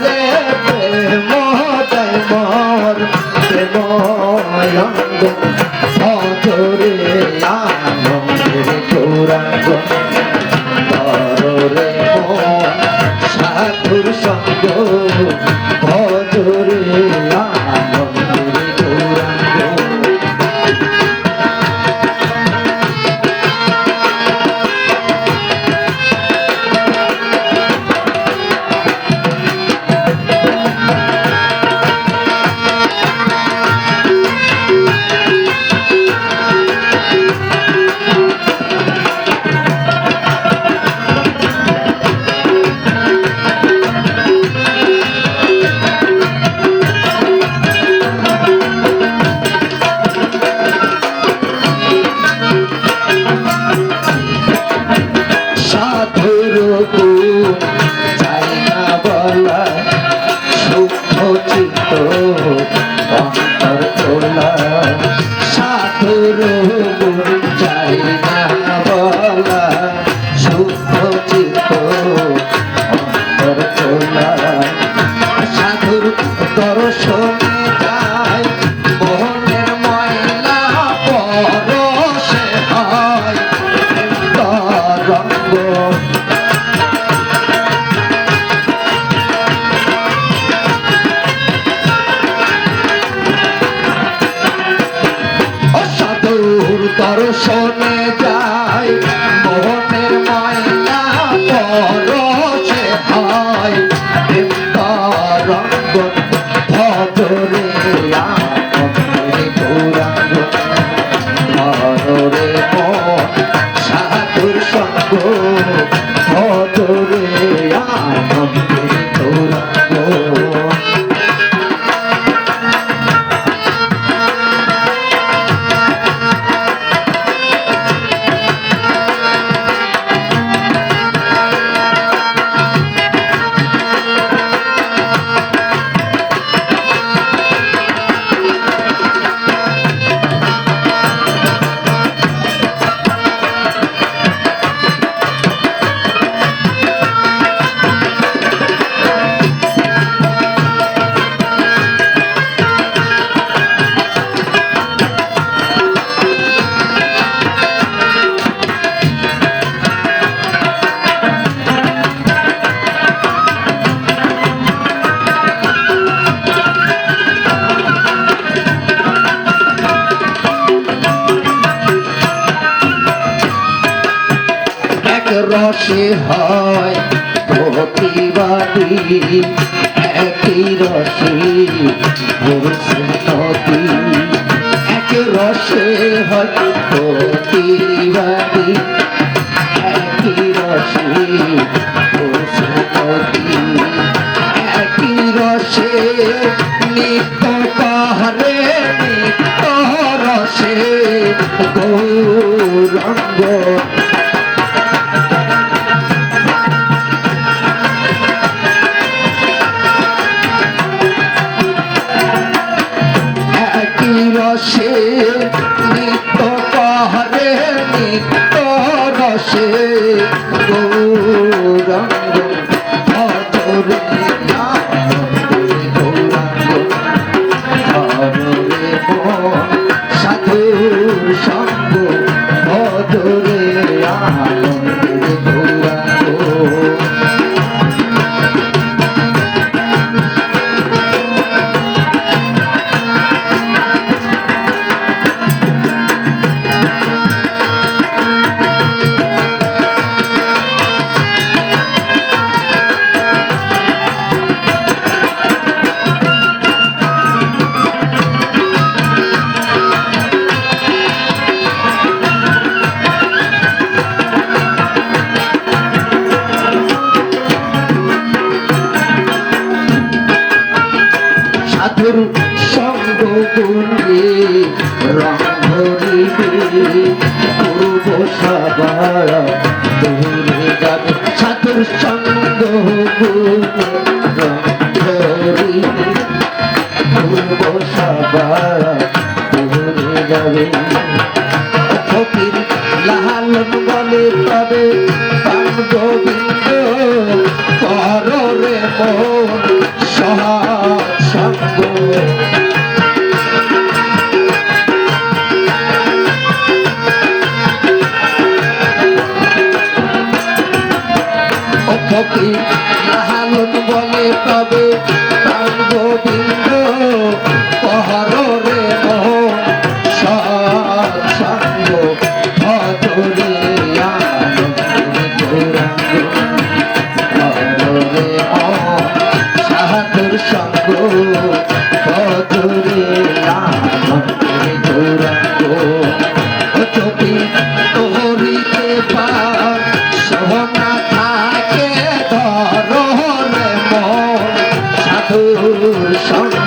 রে প্রেম দেয় মর প্রেম অঙ্গ ভজরে আনন্দের গৌরাঙ্গ রে মন সাধুর সঙ্গ ভজরে আনন্দের গৌরাঙ্গ সাধুর গুণ চাই না বলা শুদ্ধ চিত্ত অন্তর তোলা সাধুর দর্শনে যায় মোহনের ময়লা পরশে হয় রঙ্গ দর্শনে যায় মোহনের ময়লা পরশে হয় রঙ্গ ভজরে আনন্দের গৌরাঙ্গ রে মন সাধুর সঙ্গ ভজরে আনন্দের গৌরাঙ্গ রসে হয় প্রতিবাদী একই রসে ভরছে নদী এক রসে হয় প্রতিবাদী একই রসে ভরছে নদী একই রসে নিত্য পাহাড়ে নিত্য রসে গৌরাঙ্গ রসে নিত্য পাহাড়ে নিত্য রসে গৌরাঙ্গ ভজরে আনন্দের গৌরাঙ্গ রে মন সাধুর সঙ্গ ভজরে আনন্দের গৌরাঙ্গ সাধুর সঙ্গ গুণে রং ধরিবে পূর্ব সাবারা দূরে যাবে সাধুর সঙ্গ গুণে রং ধরিবে পূর্ব সাবারা দূরে যাবে ফকির লালন বলে তবে পান গোবিন্দ কর রে মন পাবে প্রাণ গোবিন্দ পহর রে মোহন সৎসঙ্গ ভজরে আনন্দের গৌরাঙ্গ হরে সাধুর সঙ্গ ভজরে আনন্দের গৌরাঙ্গ যদি করিতে পার সোনা থাকে ধরে মন সাধুর সঙ্গ